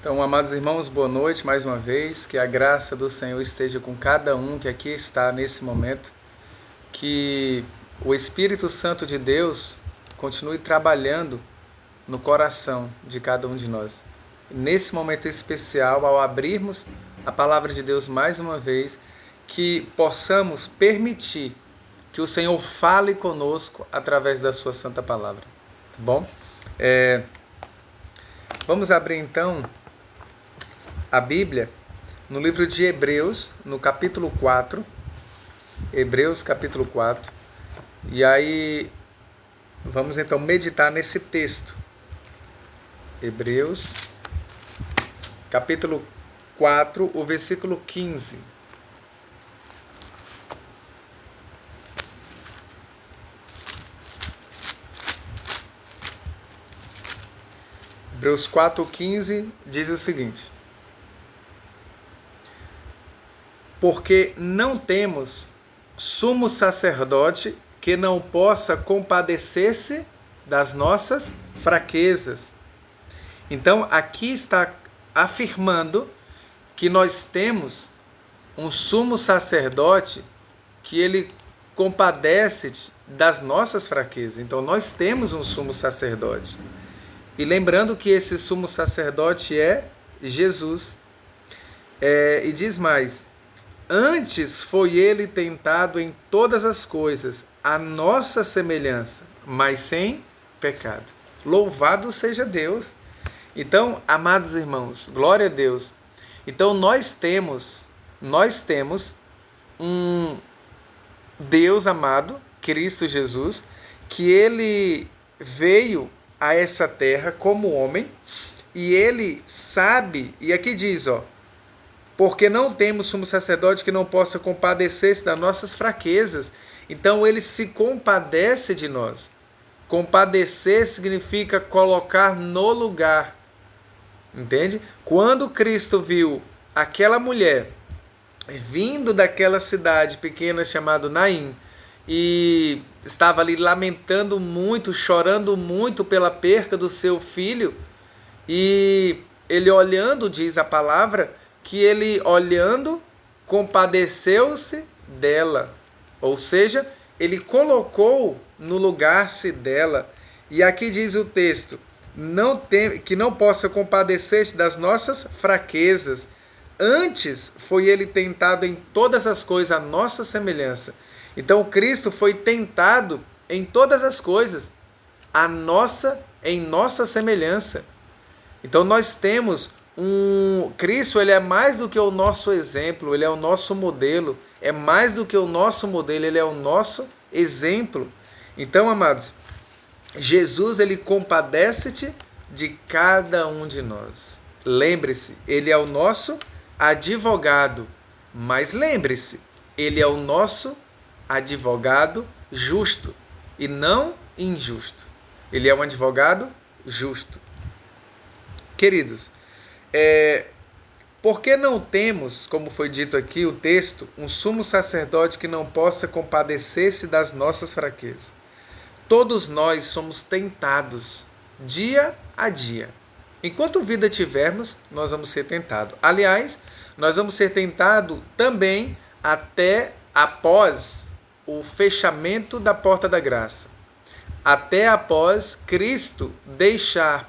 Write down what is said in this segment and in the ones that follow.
Então, amados irmãos, boa noite mais uma vez. Que a graça do Senhor esteja com cada um que aqui está nesse momento. Que o Espírito Santo de Deus continue trabalhando no coração de cada um de nós. Nesse momento especial, ao abrirmos a palavra de Deus mais uma vez, que possamos permitir que o Senhor fale conosco através da sua santa palavra. Tá bom? Vamos abrir então a Bíblia no livro de Hebreus, no capítulo 4. Hebreus, capítulo 4. E aí, vamos então meditar nesse texto. Hebreus, capítulo 4, o versículo 15. Hebreus 4,15 diz o seguinte: porque não temos sumo sacerdote que não possa compadecer-se das nossas fraquezas. Então, aqui está afirmando que nós temos um sumo sacerdote que ele compadece das nossas fraquezas. Então, nós temos um sumo sacerdote. E lembrando que esse sumo sacerdote é Jesus. E diz mais: antes foi ele tentado em todas as coisas, a nossa semelhança, mas sem pecado. Louvado seja Deus. Então, amados irmãos, glória a Deus. Então, nós temos um Deus amado, Cristo Jesus, que ele veio a essa terra como homem, e ele sabe, e aqui diz, porque não temos sumo sacerdote que não possa compadecer-se das nossas fraquezas. Então ele se compadece de nós. Compadecer significa colocar no lugar. Entende? Quando Cristo viu aquela mulher vindo daquela cidade pequena chamada Naim, e estava ali lamentando muito, chorando muito pela perca do seu filho, e ele olhando, diz a palavra, que ele olhando compadeceu-se dela, ou seja, ele colocou no lugar-se dela. E aqui diz o texto, que não possa compadecer-se das nossas fraquezas, antes foi ele tentado em todas as coisas a nossa semelhança. Então Cristo foi tentado em todas as coisas em nossa semelhança. Então nós temos Cristo, ele é mais do que o nosso exemplo, ele é o nosso modelo, é mais do que o nosso modelo, ele é o nosso exemplo. Então, amados, Jesus, ele compadece-te de cada um de nós. Lembre-se, ele é o nosso advogado, mas lembre-se, ele é o nosso advogado justo e não injusto. Ele é um advogado justo. Queridos, porque não temos, como foi dito aqui o texto, um sumo sacerdote que não possa compadecer-se das nossas fraquezas. Todos nós somos tentados dia a dia. Enquanto vida tivermos, nós vamos ser tentados. Aliás, nós vamos ser tentados também até após o fechamento da porta da graça. Até após Cristo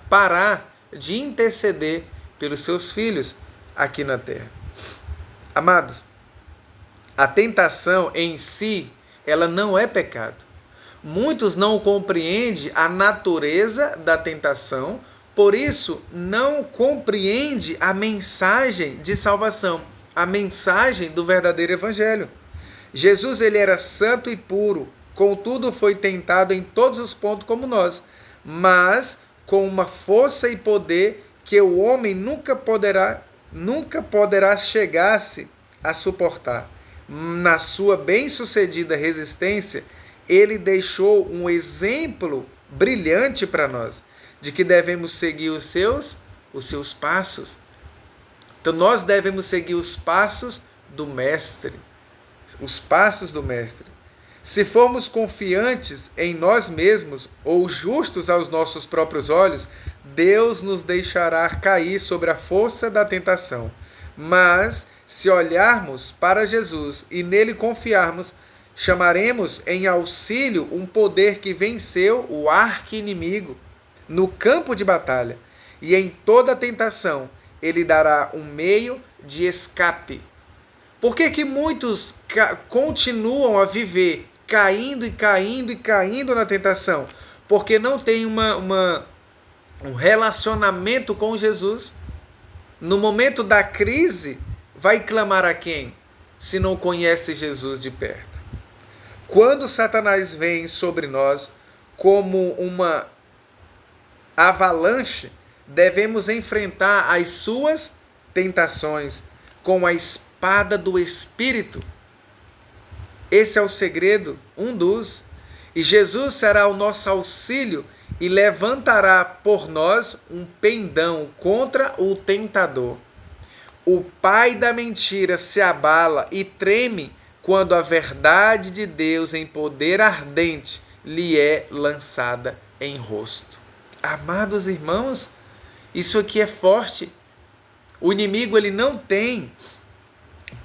parar de interceder pelos seus filhos aqui na terra. Amados, a tentação em si, ela não é pecado. Muitos não compreendem a natureza da tentação, por isso não compreendem a mensagem de salvação, a mensagem do verdadeiro evangelho. Jesus, ele era santo e puro, contudo foi tentado em todos os pontos como nós, mas com uma força e poder que o homem nunca poderá chegar-se a suportar. Na sua bem-sucedida resistência, ele deixou um exemplo brilhante para nós, de que devemos seguir os seus passos. Então nós devemos seguir os passos do Mestre. Os passos do Mestre. Se formos confiantes em nós mesmos ou justos aos nossos próprios olhos, Deus nos deixará cair sobre a força da tentação. Mas, se olharmos para Jesus e nele confiarmos, chamaremos em auxílio um poder que venceu o arqui-inimigo no campo de batalha. E em toda tentação, ele dará um meio de escape. Por que que muitos continuam a viver caindo e caindo e caindo na tentação? Porque não tem um relacionamento com Jesus. No momento da crise, vai clamar a quem? Se não conhece Jesus de perto. Quando Satanás vem sobre nós como uma avalanche, devemos enfrentar as suas tentações com a espada do Espírito. Esse é o segredo, um dos. E Jesus será o nosso auxílio e levantará por nós um pendão contra o tentador. O pai da mentira se abala e treme quando a verdade de Deus em poder ardente lhe é lançada em rosto. Amados irmãos, isso aqui é forte. O inimigo ele não tem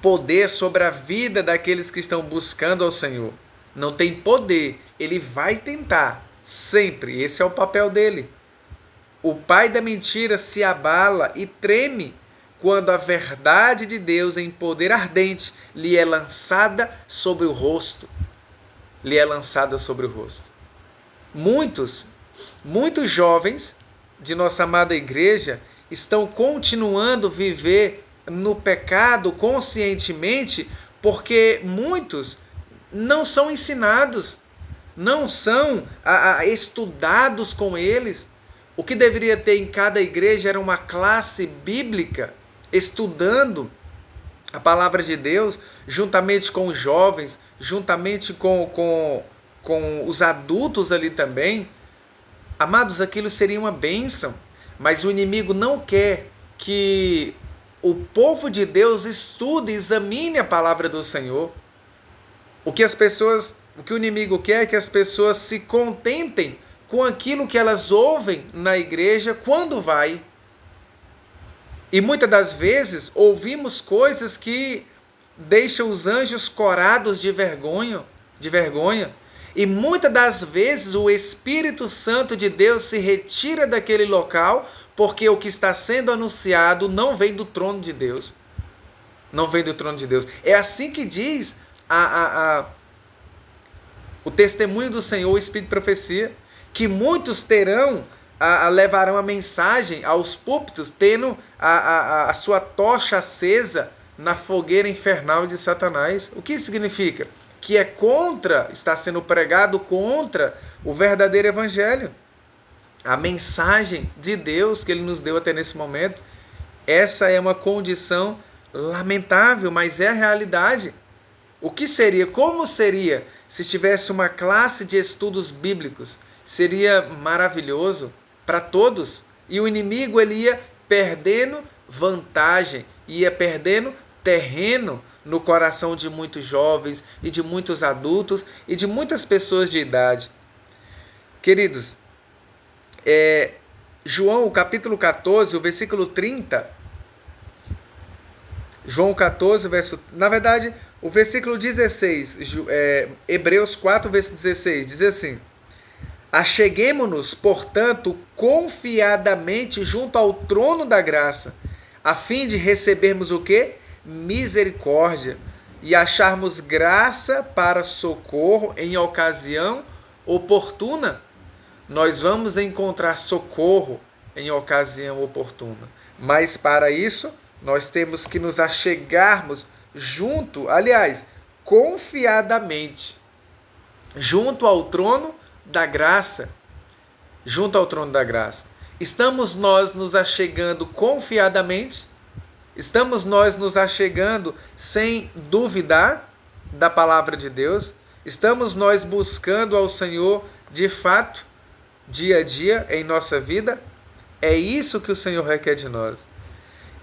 poder sobre a vida daqueles que estão buscando ao Senhor. Não tem poder. Ele vai tentar, sempre. Esse é o papel dele. O pai da mentira se abala e treme quando a verdade de Deus em poder ardente lhe é lançada sobre o rosto. Lhe é lançada sobre o rosto. Muitos jovens de nossa amada igreja estão continuando a viver no pecado conscientemente porque muitos não são ensinados, não são estudados com eles. O que deveria ter em cada igreja era uma classe bíblica estudando a palavra de Deus juntamente com os jovens, juntamente com os adultos ali também. Amados, aquilo seria uma bênção, mas o inimigo não quer que o povo de Deus estude e examine a palavra do Senhor. O que o inimigo quer é que as pessoas se contentem com aquilo que elas ouvem na igreja quando vai. E muitas das vezes ouvimos coisas que deixam os anjos corados de vergonha. E muitas das vezes o Espírito Santo de Deus se retira daquele local porque o que está sendo anunciado não vem do trono de Deus. Não vem do trono de Deus. É assim que diz o testemunho do Senhor, o Espírito de Profecia, que muitos levarão a mensagem aos púlpitos, tendo a sua tocha acesa na fogueira infernal de Satanás. O que isso significa? Que está sendo pregado contra o verdadeiro evangelho. A mensagem de Deus que ele nos deu até nesse momento. Essa é uma condição lamentável, mas é a realidade. Como seria se tivesse uma classe de estudos bíblicos? Seria maravilhoso para todos. E o inimigo ele ia perdendo vantagem, ia perdendo terreno no coração de muitos jovens e de muitos adultos e de muitas pessoas de idade. Queridos, João capítulo 14, o versículo 30. João 14, o versículo 16, Hebreus 4, versículo 16, diz assim: Acheguemo-nos, portanto, confiadamente junto ao trono da graça, a fim de recebermos o quê? Misericórdia, e acharmos graça para socorro em ocasião oportuna. Nós vamos encontrar socorro em ocasião oportuna. Mas para isso, nós temos que nos achegarmos confiadamente, junto ao trono da graça. Junto ao trono da graça. Estamos nós nos achegando confiadamente? Estamos nós nos achegando sem duvidar da palavra de Deus? Estamos nós buscando ao Senhor de fato, dia a dia, em nossa vida? É isso que o Senhor requer de nós.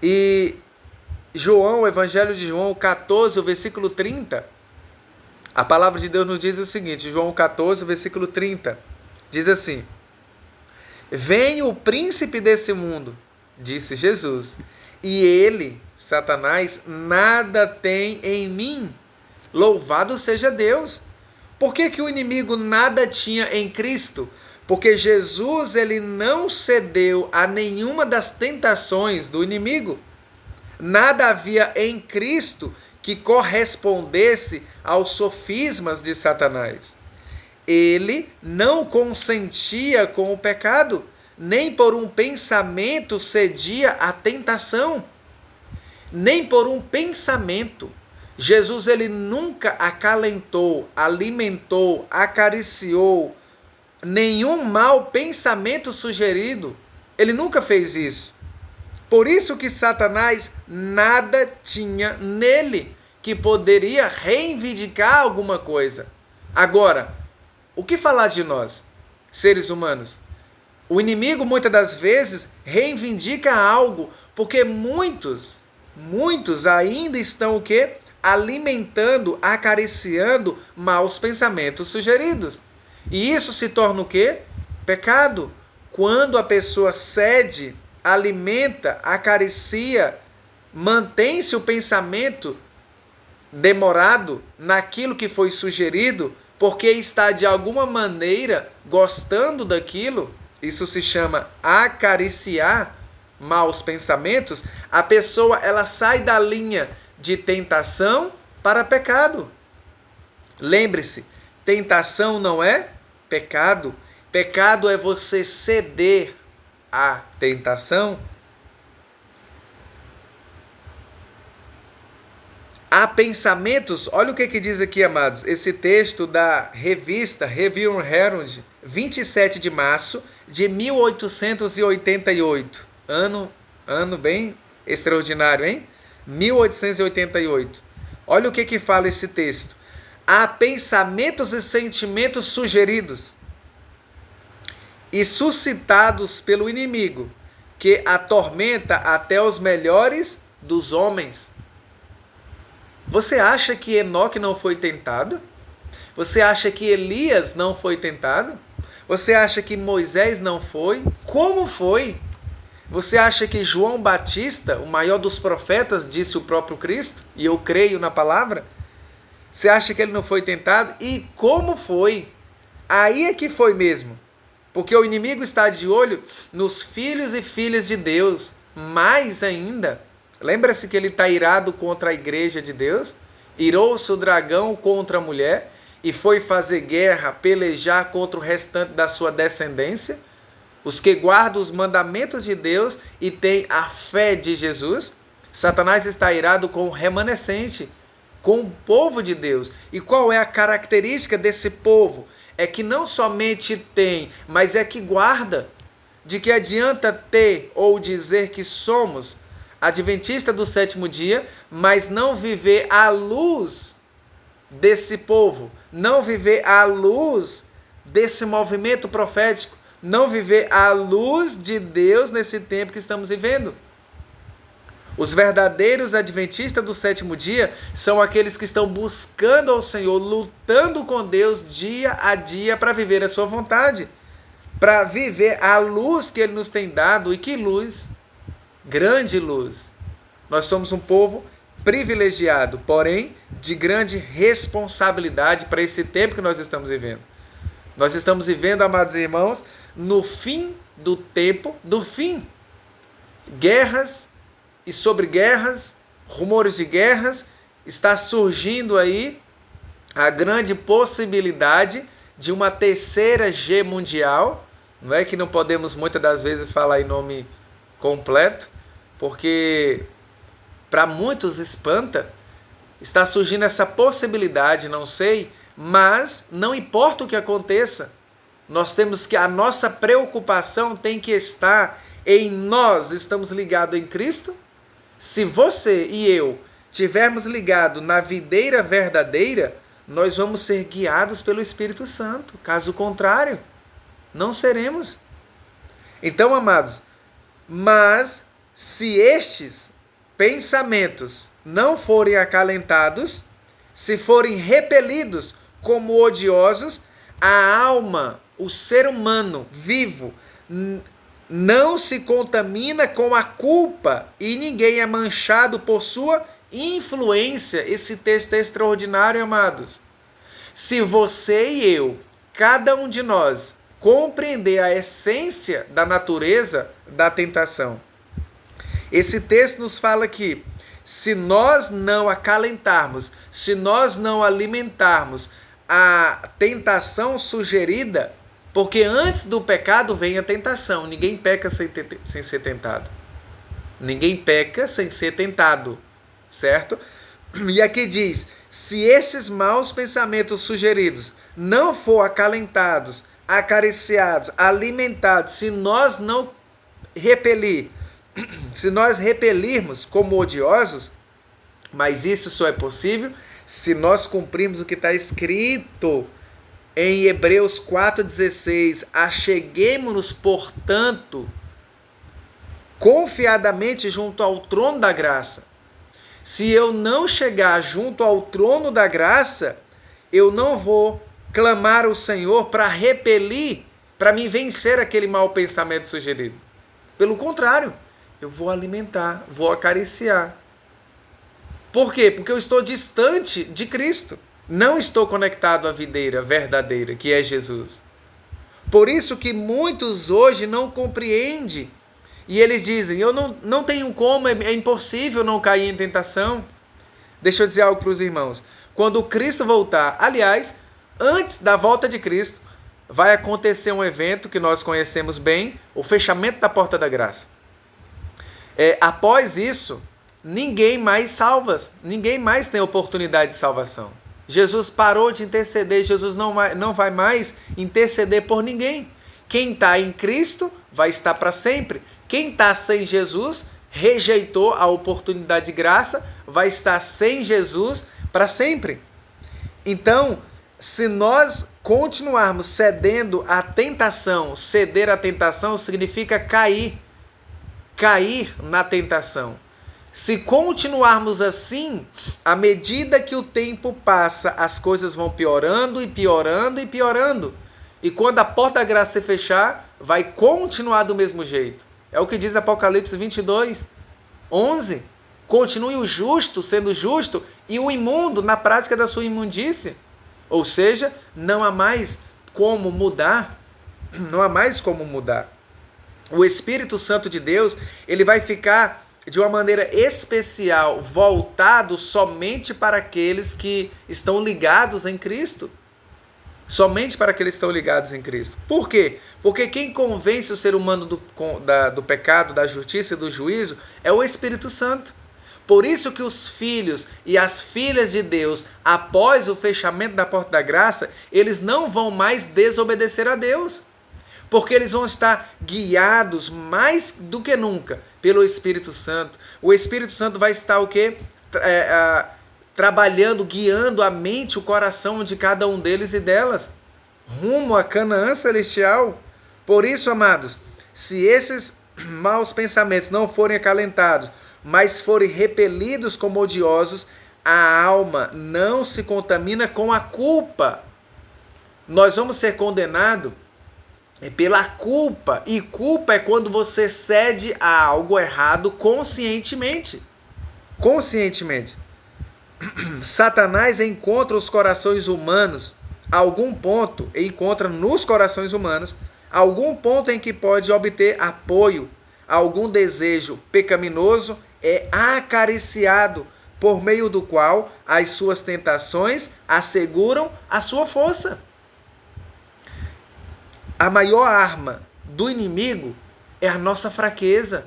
E o Evangelho de João 14, o versículo 30, A palavra de Deus nos diz o seguinte, João 14, versículo 30, diz assim: vem o príncipe desse mundo, disse Jesus, e ele, Satanás, nada tem em mim. Louvado seja Deus. Por que o inimigo nada tinha em Cristo? Porque Jesus ele não cedeu a nenhuma das tentações do inimigo. Nada havia em Cristo que correspondesse aos sofismas de Satanás. Ele não consentia com o pecado, nem por um pensamento cedia à tentação. Nem por um pensamento. Jesus ele nunca acalentou, alimentou, acariciou nenhum mau pensamento sugerido. Ele nunca fez isso. Por isso que Satanás nada tinha nele que poderia reivindicar alguma coisa. Agora, o que falar de nós, seres humanos? O inimigo muitas das vezes reivindica algo porque muitos ainda estão o quê? Alimentando, acariciando maus pensamentos sugeridos. E isso se torna o quê? Pecado. Quando a pessoa cede, alimenta, acaricia, mantém-se o pensamento demorado naquilo que foi sugerido, porque está de alguma maneira gostando daquilo, isso se chama acariciar maus pensamentos, a pessoa ela sai da linha de tentação para pecado. Lembre-se, tentação não é pecado. Pecado é você ceder à tentação. Há pensamentos, olha o que diz aqui, amados, esse texto da revista Review and Herald, 27 de março de 1888. Ano bem extraordinário, hein? 1888. Olha o que fala esse texto. Há pensamentos e sentimentos sugeridos e suscitados pelo inimigo, que atormenta até os melhores dos homens. Você acha que Enoque não foi tentado? Você acha que Elias não foi tentado? Você acha que Moisés não foi? Como foi? Você acha que João Batista, o maior dos profetas, disse o próprio Cristo? E eu creio na palavra? Você acha que ele não foi tentado? E como foi? Aí é que foi mesmo. Porque o inimigo está de olho nos filhos e filhas de Deus. Mais ainda. Lembra-se que ele está irado contra a igreja de Deus? Irou-se o dragão contra a mulher e foi fazer guerra, pelejar contra o restante da sua descendência? Os que guardam os mandamentos de Deus e têm a fé de Jesus? Satanás está irado com o remanescente, com o povo de Deus. E qual é a característica desse povo? É que não somente tem, mas é que guarda. De que adianta ter ou dizer que somos adventista do sétimo dia, mas não viver à luz desse povo, não viver à luz desse movimento profético, não viver à luz de Deus nesse tempo que estamos vivendo. Os verdadeiros adventistas do sétimo dia são aqueles que estão buscando ao Senhor, lutando com Deus dia a dia para viver a sua vontade, para viver a luz que Ele nos tem dado. E que luz! Grande luz. Nós somos um povo privilegiado, porém de grande responsabilidade para esse tempo que nós estamos vivendo. Nós estamos vivendo, amados irmãos, no fim do tempo, do fim. Guerras e sobre guerras, rumores de guerras, está surgindo aí a grande possibilidade de uma terceira G mundial. Não é que não podemos muitas das vezes falar em nome completo, porque para muitos espanta. Está surgindo essa possibilidade, não sei, mas não importa o que aconteça. Nós temos que, a nossa preocupação tem que estar em nós. Estamos ligados em Cristo? Se você e eu tivermos ligado na videira verdadeira, nós vamos ser guiados pelo Espírito Santo. Caso contrário, não seremos. Então, amados, mas se estes pensamentos não forem acalentados, se forem repelidos como odiosos, a alma, o ser humano vivo, não se contamina com a culpa e ninguém é manchado por sua influência. Esse texto é extraordinário, amados. Se você e eu, cada um de nós, compreender a essência da natureza da tentação, esse texto nos fala que se nós não acalentarmos, se nós não alimentarmos a tentação sugerida, porque antes do pecado vem a tentação. Ninguém peca sem ser tentado. Ninguém peca sem ser tentado, certo? E aqui diz, se esses maus pensamentos sugeridos não for acalentados, acariciados, alimentados, se nós não se nós repelirmos como odiosos, mas isso só é possível se nós cumprirmos o que está escrito em Hebreus 4,16, acheguemo-nos, portanto, confiadamente junto ao trono da graça. Se eu não chegar junto ao trono da graça, eu não vou clamar ao Senhor para repelir, para me vencer aquele mau pensamento sugerido. Pelo contrário, eu vou alimentar, vou acariciar. Por quê? Porque eu estou distante de Cristo. Não estou conectado à videira verdadeira, que é Jesus. Por isso que muitos hoje não compreendem. E eles dizem, eu não tenho como, é impossível não cair em tentação. Deixa eu dizer algo para os irmãos. Quando Cristo voltar, aliás, antes da volta de Cristo, vai acontecer um evento que nós conhecemos bem, o fechamento da porta da graça. Após isso, ninguém mais salva, ninguém mais tem oportunidade de salvação. Jesus parou de interceder, Jesus não vai mais interceder por ninguém. Quem está em Cristo vai estar para sempre. Quem está sem Jesus, rejeitou a oportunidade de graça, vai estar sem Jesus para sempre. Então, se nós continuarmos cedendo à tentação, ceder à tentação significa cair na tentação. Se continuarmos assim, à medida que o tempo passa, as coisas vão piorando e piorando e piorando. E quando a porta da graça se fechar, vai continuar do mesmo jeito. É o que diz Apocalipse 22, 11. Continue o justo sendo justo e o imundo na prática da sua imundície. Ou seja, não há mais como mudar. Não há mais como mudar. O Espírito Santo de Deus, ele vai ficar de uma maneira especial, voltado somente para aqueles que estão ligados em Cristo. Somente para aqueles que estão ligados em Cristo. Por quê? Porque quem convence o ser humano do pecado, da justiça e do juízo é o Espírito Santo. Por isso que os filhos e as filhas de Deus, após o fechamento da porta da graça, eles não vão mais desobedecer a Deus. Porque eles vão estar guiados mais do que nunca pelo Espírito Santo. O Espírito Santo vai estar o quê? Trabalhando, guiando a mente, o coração de cada um deles e delas, rumo a Canaã celestial. Por isso, amados, se esses maus pensamentos não forem acalentados, mas forem repelidos como odiosos, a alma não se contamina com a culpa. Nós vamos ser condenados pela culpa. E culpa é quando você cede a algo errado conscientemente. Conscientemente. Satanás encontra os corações humanos, encontra nos corações humanos, algum ponto em que pode obter apoio, algum desejo pecaminoso é acariciado, por meio do qual as suas tentações asseguram a sua força. A maior arma do inimigo é a nossa fraqueza.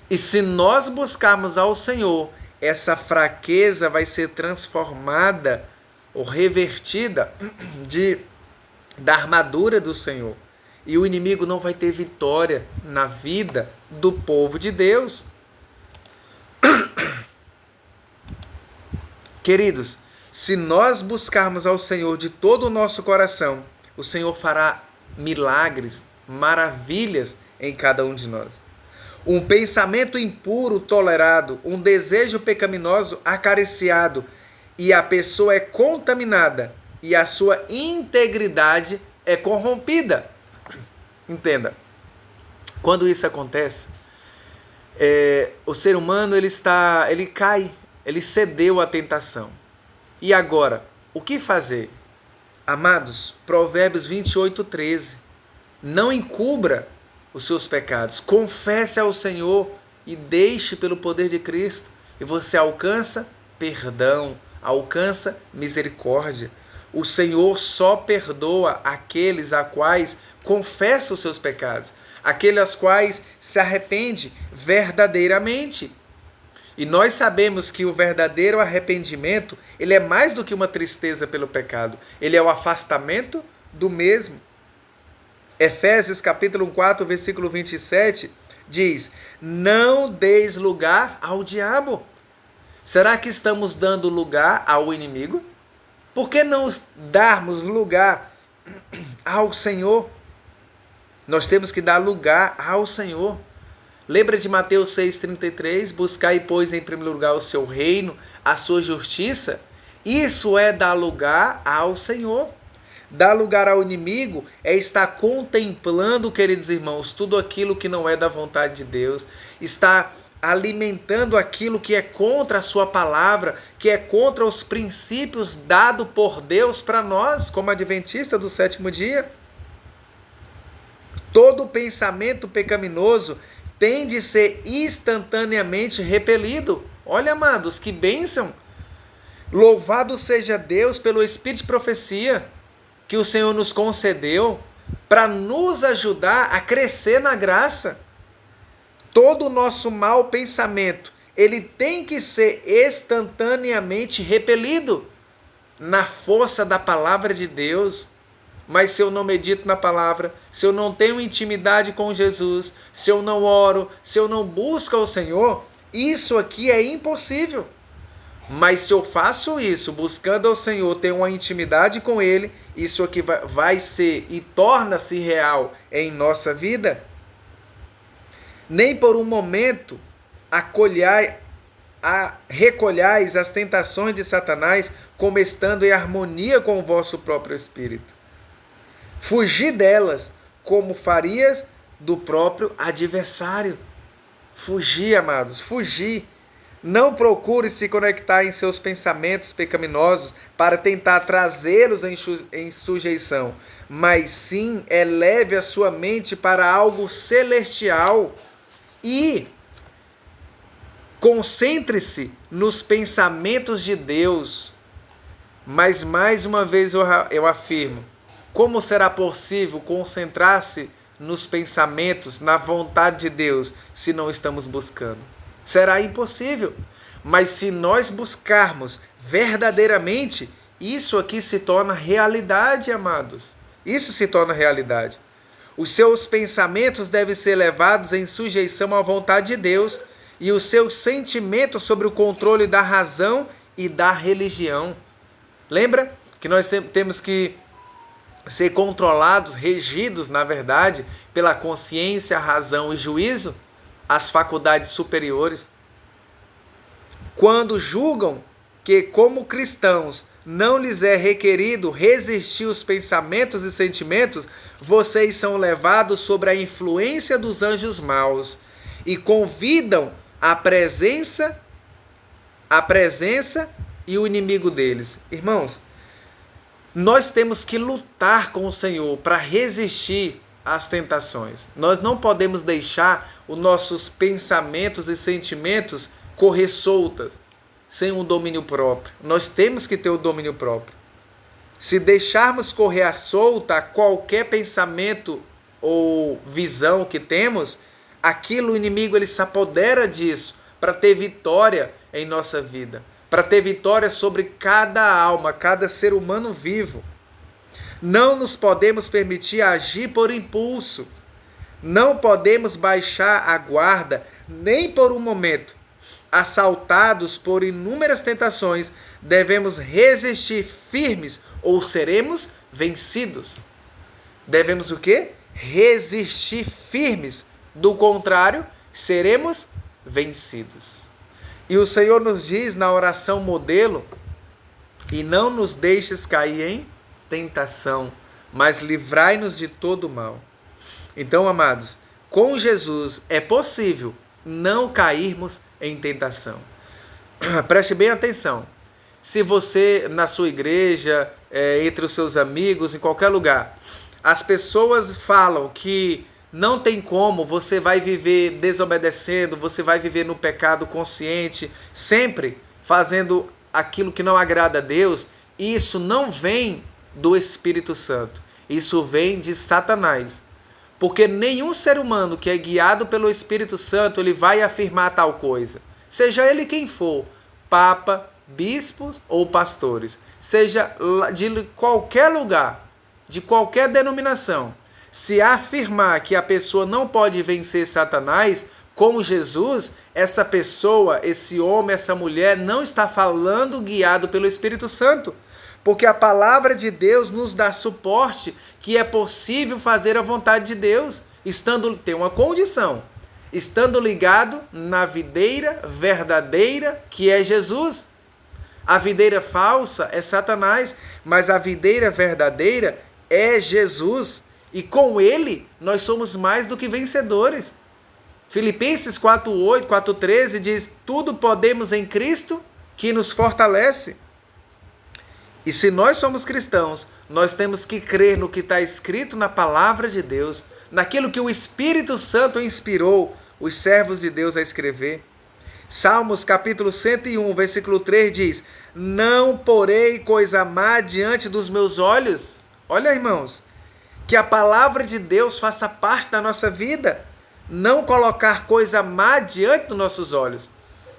E se nós buscarmos ao Senhor, essa fraqueza vai ser transformada ou revertida da armadura do Senhor. E o inimigo não vai ter vitória na vida do povo de Deus. Queridos, se nós buscarmos ao Senhor de todo o nosso coração, o Senhor fará milagres, maravilhas em cada um de nós. Um pensamento impuro tolerado, um desejo pecaminoso acariciado, e a pessoa é contaminada e a sua integridade é corrompida. Entenda, quando isso acontece, o ser humano ele cai, ele cedeu à tentação. E agora, o que fazer? Amados, Provérbios 28:13. Não encubra os seus pecados. Confesse ao Senhor e deixe pelo poder de Cristo. E você alcança perdão, alcança misericórdia. O Senhor só perdoa aqueles a quais confessam os seus pecados, aqueles a quais se arrepende verdadeiramente. E nós sabemos que o verdadeiro arrependimento, ele é mais do que uma tristeza pelo pecado. Ele é o afastamento do mesmo. Efésios capítulo 4, versículo 27, diz: não deis lugar ao diabo. Será que estamos dando lugar ao inimigo? Por que não darmos lugar ao Senhor? Nós temos que dar lugar ao Senhor. Lembra de Mateus 6,33? Buscai, pois, em primeiro lugar o seu reino, a sua justiça. Isso é dar lugar ao Senhor. Dar lugar ao inimigo é estar contemplando, queridos irmãos, tudo aquilo que não é da vontade de Deus. Estar alimentando aquilo que é contra a sua palavra, que é contra os princípios dados por Deus para nós, como adventista do sétimo dia. Todo pensamento pecaminoso tem de ser instantaneamente repelido. Olha, amados, que bênção! Louvado seja Deus pelo Espírito de profecia que o Senhor nos concedeu para nos ajudar a crescer na graça. Todo o nosso mau pensamento, ele tem que ser instantaneamente repelido na força da palavra de Deus. Mas se eu não medito na palavra, se eu não tenho intimidade com Jesus, se eu não oro, se eu não busco ao Senhor, isso aqui é impossível. Mas se eu faço isso, buscando ao Senhor, tenho uma intimidade com Ele, isso aqui vai ser e torna-se real em nossa vida. Nem por um momento recolhais as tentações de Satanás, como estando em harmonia com o vosso próprio espírito. Fugir delas, como farias do próprio adversário. Fugir, amados, fugir. Não procure se conectar em seus pensamentos pecaminosos para tentar trazê-los em sujeição, mas sim eleve a sua mente para algo celestial e concentre-se nos pensamentos de Deus. Mas mais uma vez eu afirmo, como será possível concentrar-se nos pensamentos, na vontade de Deus, se não estamos buscando? Será impossível. Mas se nós buscarmos verdadeiramente, isso aqui se torna realidade, amados. Isso se torna realidade. Os seus pensamentos devem ser levados em sujeição à vontade de Deus e os seus sentimentos sobre o controle da razão e da religião. Lembra que nós temos que ser controlados, regidos, na verdade, pela consciência, razão e juízo, as faculdades superiores. Quando julgam que, como cristãos, não lhes é requerido resistir os pensamentos e sentimentos, vocês são levados sob a influência dos anjos maus e convidam a presença e o inimigo deles. Irmãos, nós temos que lutar com o Senhor para resistir às tentações. Nós não podemos deixar os nossos pensamentos e sentimentos correr soltas, sem um domínio próprio. Nós temos que ter o domínio próprio. Se deixarmos correr à solta qualquer pensamento ou visão que temos, aquilo, o inimigo, ele se apodera disso para ter vitória em nossa vida, para ter vitória sobre cada alma, cada ser humano vivo. Não nos podemos permitir agir por impulso. Não podemos baixar a guarda nem por um momento. Assaltados por inúmeras tentações, devemos resistir firmes ou seremos vencidos. Devemos o quê? Resistir firmes. Do contrário, seremos vencidos. E o Senhor nos diz na oração modelo, E não nos deixes cair em tentação, mas livrai-nos de todo mal. Então, amados, com Jesus é possível não cairmos em tentação. Preste bem atenção. Se você, na sua igreja, entre os seus amigos, em qualquer lugar, as pessoas falam que não tem como, você vai viver desobedecendo, você vai viver no pecado consciente, sempre fazendo aquilo que não agrada a Deus, isso não vem do Espírito Santo, isso vem de Satanás. Porque nenhum ser humano que é guiado pelo Espírito Santo, ele vai afirmar tal coisa. Seja ele quem for, papa, bispos ou pastores, seja de qualquer lugar, de qualquer denominação, se afirmar que a pessoa não pode vencer Satanás, com Jesus, essa pessoa, esse homem, essa mulher não está falando guiado pelo Espírito Santo. Porque a palavra de Deus nos dá suporte que é possível fazer a vontade de Deus, tem uma condição, estando ligado na videira verdadeira, que é Jesus. A videira falsa é Satanás, mas a videira verdadeira é Jesus. E com ele nós somos mais do que vencedores. Filipenses 4:8, 4:13 diz: tudo podemos em Cristo que nos fortalece. E se nós somos cristãos, nós temos que crer no que está escrito na palavra de Deus, naquilo que o Espírito Santo inspirou os servos de Deus a escrever. Salmos capítulo 101, versículo 3 diz: não porei coisa má diante dos meus olhos. Olha, irmãos, que a palavra de Deus faça parte da nossa vida. Não colocar coisa má diante dos nossos olhos,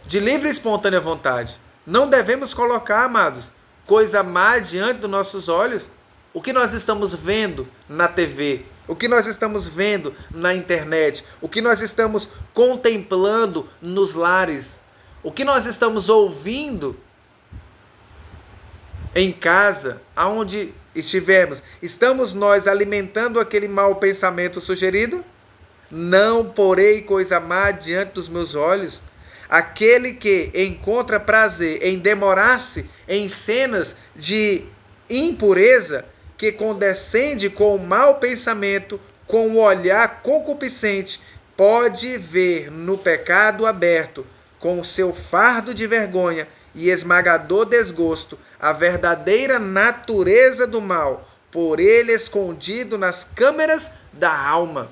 de livre e espontânea vontade. Não devemos colocar, amados, coisa má diante dos nossos olhos. O que nós estamos vendo na TV, o que nós estamos vendo na internet, o que nós estamos contemplando nos lares, o que nós estamos ouvindo em casa, aonde estivermos, estamos nós alimentando aquele mau pensamento sugerido? Não porei coisa má diante dos meus olhos. Aquele que encontra prazer em demorar-se em cenas de impureza, que condescende com o mau pensamento, com o olhar concupiscente, pode ver no pecado aberto, com o seu fardo de vergonha e esmagador desgosto, a verdadeira natureza do mal, por ele escondido nas câmeras da alma.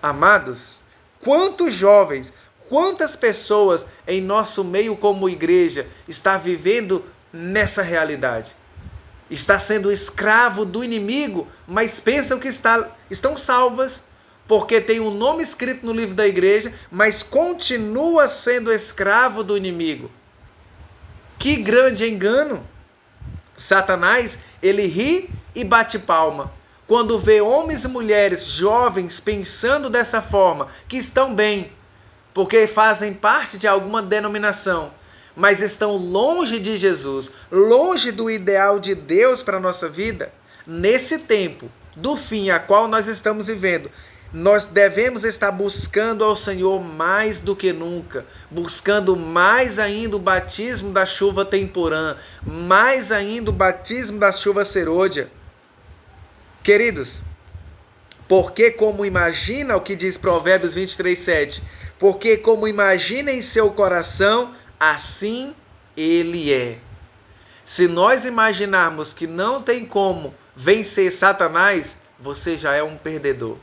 Amados, quantos jovens, quantas pessoas em nosso meio como igreja está vivendo nessa realidade? Está sendo escravo do inimigo, mas pensam que estão salvas, porque tem um nome escrito no livro da igreja, mas continua sendo escravo do inimigo. Que grande engano! Satanás, ele ri e bate palma quando vê homens e mulheres jovens pensando dessa forma, que estão bem, porque fazem parte de alguma denominação, mas estão longe de Jesus, longe do ideal de Deus para a nossa vida. Nesse tempo do fim a qual nós estamos vivendo, nós devemos estar buscando ao Senhor mais do que nunca, buscando mais ainda o batismo da chuva temporã, mais ainda o batismo da chuva serôdia. Queridos, porque como imagina, o que diz Provérbios 23:7, porque como imagina em seu coração, assim ele é. Se nós imaginarmos que não tem como vencer Satanás, você já é um perdedor.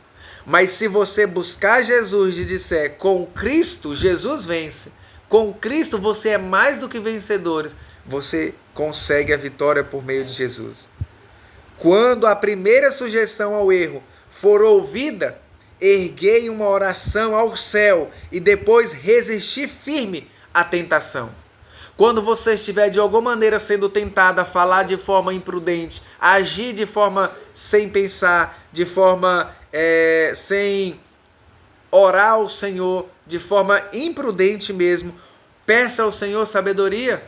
Mas se você buscar Jesus e disser, com Cristo, Jesus vence. Com Cristo você é mais do que vencedores. Você consegue a vitória por meio de Jesus. Quando a primeira sugestão ao erro for ouvida, erguei uma oração ao céu e depois resisti firme à tentação. Quando você estiver de alguma maneira sendo tentado a falar de forma imprudente, a agir de forma sem pensar, de forma sem orar ao Senhor, de forma imprudente mesmo, peça ao Senhor sabedoria.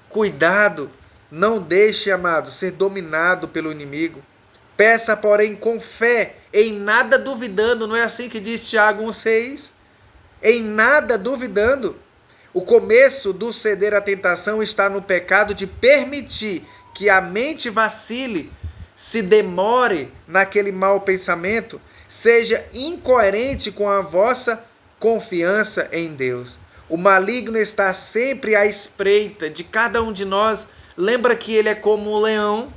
Cuidado, não deixe, amado, ser dominado pelo inimigo. Peça, porém, com fé, em nada duvidando. Não é assim que diz Tiago 1,6? Em nada duvidando. O começo do ceder à tentação está no pecado de permitir que a mente vacile, se demore naquele mau pensamento, seja incoerente com a vossa confiança em Deus. O maligno está sempre à espreita de cada um de nós. Lembra que ele é como um leão.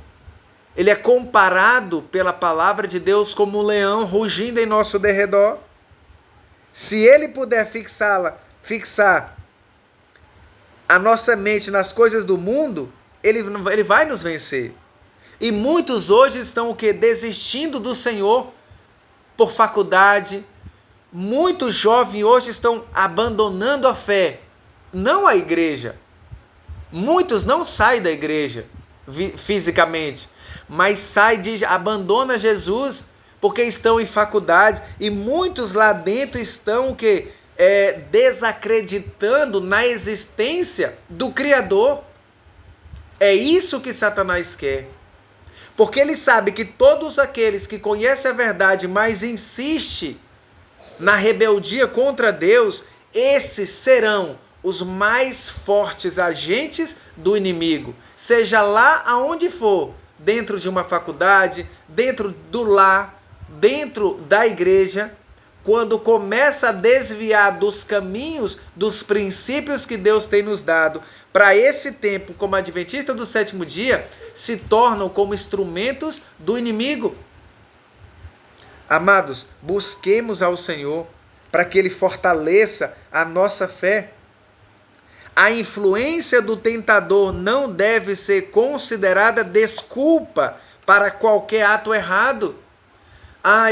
Ele é comparado pela palavra de Deus como um leão rugindo em nosso derredor. Se ele puder fixar a nossa mente nas coisas do mundo, ele vai nos vencer. E muitos hoje estão o quê? Desistindo do Senhor por faculdade. Muitos jovens hoje estão abandonando a fé, não a igreja. Muitos não saem da igreja fisicamente, mas abandona Jesus porque estão em faculdades, e muitos lá dentro estão o quê? Desacreditando na existência do Criador. É isso que Satanás quer. Porque ele sabe que todos aqueles que conhecem a verdade, mas insistem na rebeldia contra Deus, esses serão os mais fortes agentes do inimigo. Seja lá aonde for, dentro de uma faculdade, dentro do lar, dentro da igreja, quando começa a desviar dos caminhos, dos princípios que Deus tem nos dado, para esse tempo, como adventista do sétimo dia, se tornam como instrumentos do inimigo. Amados, busquemos ao Senhor para que Ele fortaleça a nossa fé. A influência do tentador não deve ser considerada desculpa para qualquer ato errado.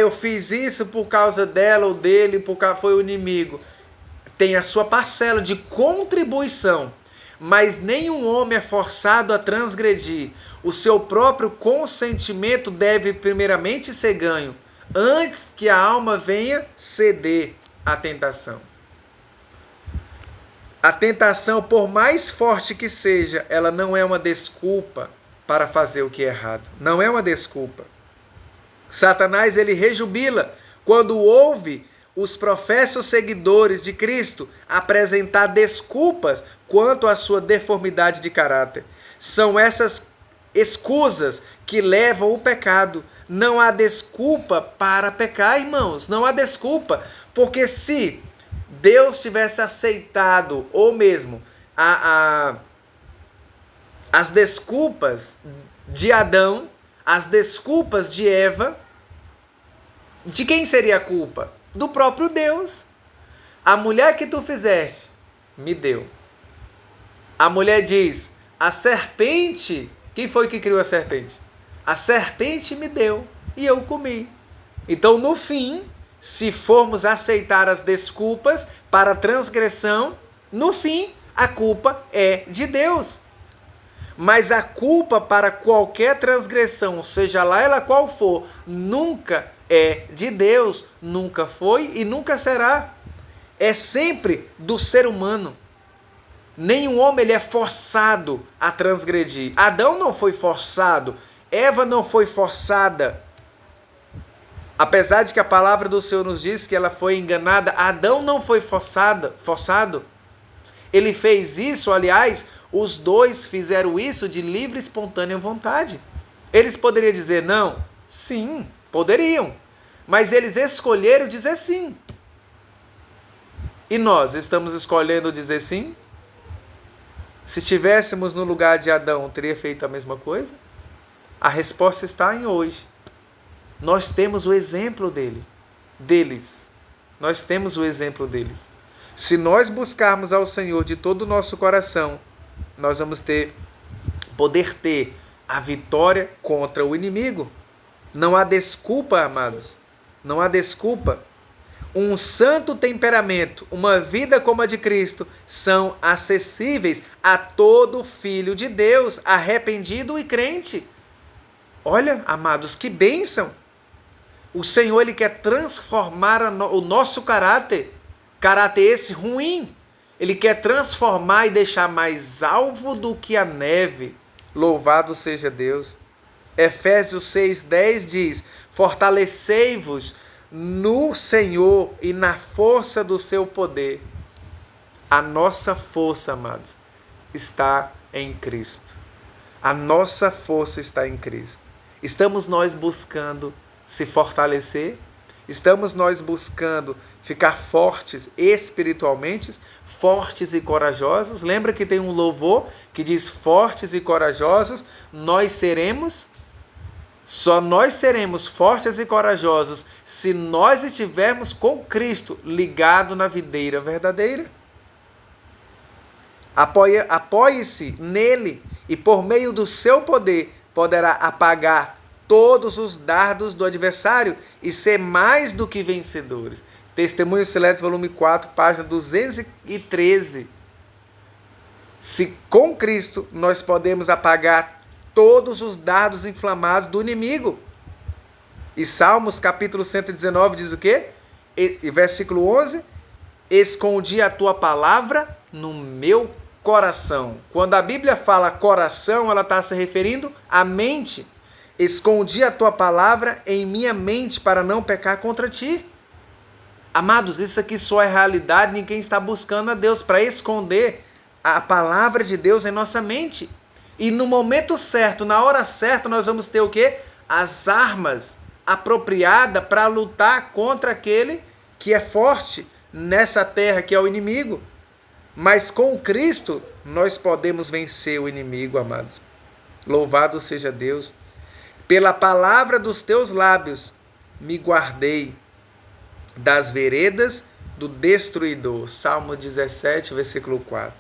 Eu fiz isso por causa dela ou dele, porque foi o inimigo. Tem a sua parcela de contribuição, mas nenhum homem é forçado a transgredir. O seu próprio consentimento deve primeiramente ser ganho, antes que a alma venha ceder à tentação. A tentação, por mais forte que seja, ela não é uma desculpa para fazer o que é errado. Não é uma desculpa. Satanás, ele rejubila quando ouve os professos seguidores de Cristo apresentar desculpas quanto à sua deformidade de caráter. São essas escusas que levam o pecado. Não há desculpa para pecar, irmãos. Não há desculpa. Porque se Deus tivesse aceitado, ou mesmo as desculpas de Adão, as desculpas de Eva, de quem seria a culpa? Do próprio Deus. A mulher que tu fizeste, me deu. A mulher diz, a serpente, quem foi que criou a serpente? A serpente me deu e eu comi. Então, no fim, se formos aceitar as desculpas para a transgressão, no fim, a culpa é de Deus. Mas a culpa para qualquer transgressão, seja lá ela qual for, nunca é de Deus, nunca foi e nunca será. É sempre do ser humano. Nenhum homem ele é forçado a transgredir. Adão não foi forçado, Eva não foi forçada. Apesar de que a palavra do Senhor nos diz que ela foi enganada, Adão não foi forçado. Ele fez isso, aliás, os dois fizeram isso de livre e espontânea vontade. Eles poderiam dizer não? Sim, poderiam. Mas eles escolheram dizer sim. E nós estamos escolhendo dizer sim? Se estivéssemos no lugar de Adão, teria feito a mesma coisa? A resposta está em hoje. Nós temos o exemplo deles. Nós temos o exemplo deles. Se nós buscarmos ao Senhor de todo o nosso coração, nós vamos poder ter a vitória contra o inimigo. Não há desculpa, amados. Não há desculpa. Um santo temperamento, uma vida como a de Cristo, são acessíveis a todo filho de Deus, arrependido e crente. Olha, amados, que bênção! O Senhor, Ele quer transformar o nosso caráter esse ruim. Ele quer transformar e deixar mais alvo do que a neve. Louvado seja Deus. Efésios 6:10 diz, fortalecei-vos no Senhor e na força do seu poder. A nossa força, amados, está em Cristo. A nossa força está em Cristo. Estamos nós buscando se fortalecer? Estamos nós buscando ficar fortes espiritualmente, fortes e corajosos? Lembra que tem um louvor que diz fortes e corajosos, nós seremos? Só nós seremos fortes e corajosos se nós estivermos com Cristo ligado na videira verdadeira. Apoie-se nele e por meio do seu poder poderá apagar todos os dardos do adversário e ser mais do que vencedores. Testemunhos Seletos, volume 4, página 213. Se com Cristo nós podemos apagar todos os dardos inflamados do inimigo. E Salmos capítulo 119 diz o quê? Versículo 11: escondi a tua palavra no meu coração. Quando a Bíblia fala coração, ela está se referindo à mente. Escondi a tua palavra em minha mente para não pecar contra ti. Amados, isso aqui só é realidade em quem está buscando a Deus, para esconder a palavra de Deus em nossa mente. E no momento certo, na hora certa, nós vamos ter o quê? As armas apropriadas para lutar contra aquele que é forte nessa terra, que é o inimigo. Mas com Cristo, nós podemos vencer o inimigo, amados. Louvado seja Deus. Pela palavra dos teus lábios, me guardei das veredas do destruidor. Salmo 17, versículo 4.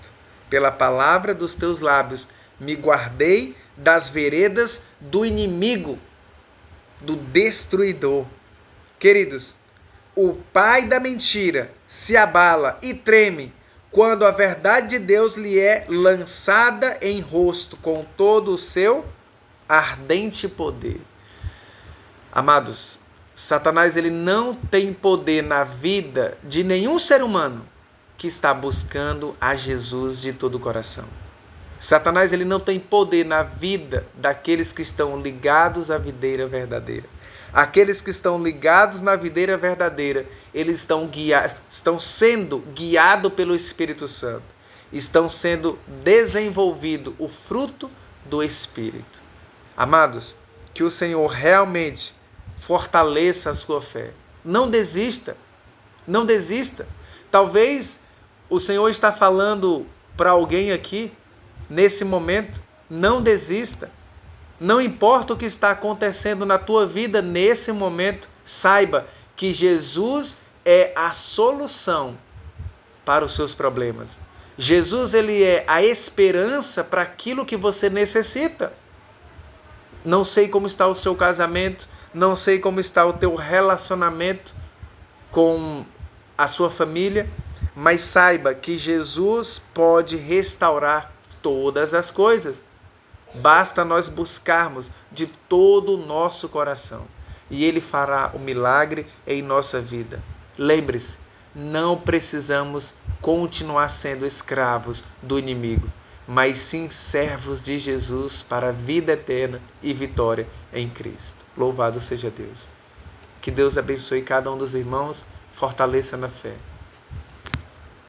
Pela palavra dos teus lábios, me guardei das veredas do inimigo, do destruidor. Queridos, o pai da mentira se abala e treme quando a verdade de Deus lhe é lançada em rosto com todo o seu ardente poder. Amados, Satanás ele não tem poder na vida de nenhum ser humano que está buscando a Jesus de todo o coração. Satanás ele não tem poder na vida daqueles que estão ligados à videira verdadeira. Aqueles que estão ligados na videira verdadeira, eles estão sendo guiados pelo Espírito Santo. Estão sendo desenvolvido o fruto do Espírito. Amados, que o Senhor realmente fortaleça a sua fé. Não desista. Não desista. Talvez o Senhor está falando para alguém aqui, nesse momento, não desista. Não importa o que está acontecendo na tua vida nesse momento, saiba que Jesus é a solução para os seus problemas. Jesus ele é a esperança para aquilo que você necessita. Não sei como está o seu casamento, não sei como está o teu relacionamento com a sua família, mas saiba que Jesus pode restaurar todas as coisas. Basta nós buscarmos de todo o nosso coração e Ele fará o milagre em nossa vida. Lembre-se, não precisamos continuar sendo escravos do inimigo, mas sim servos de Jesus para a vida eterna e vitória em Cristo. Louvado seja Deus. Que Deus abençoe cada um dos irmãos, fortaleça na fé.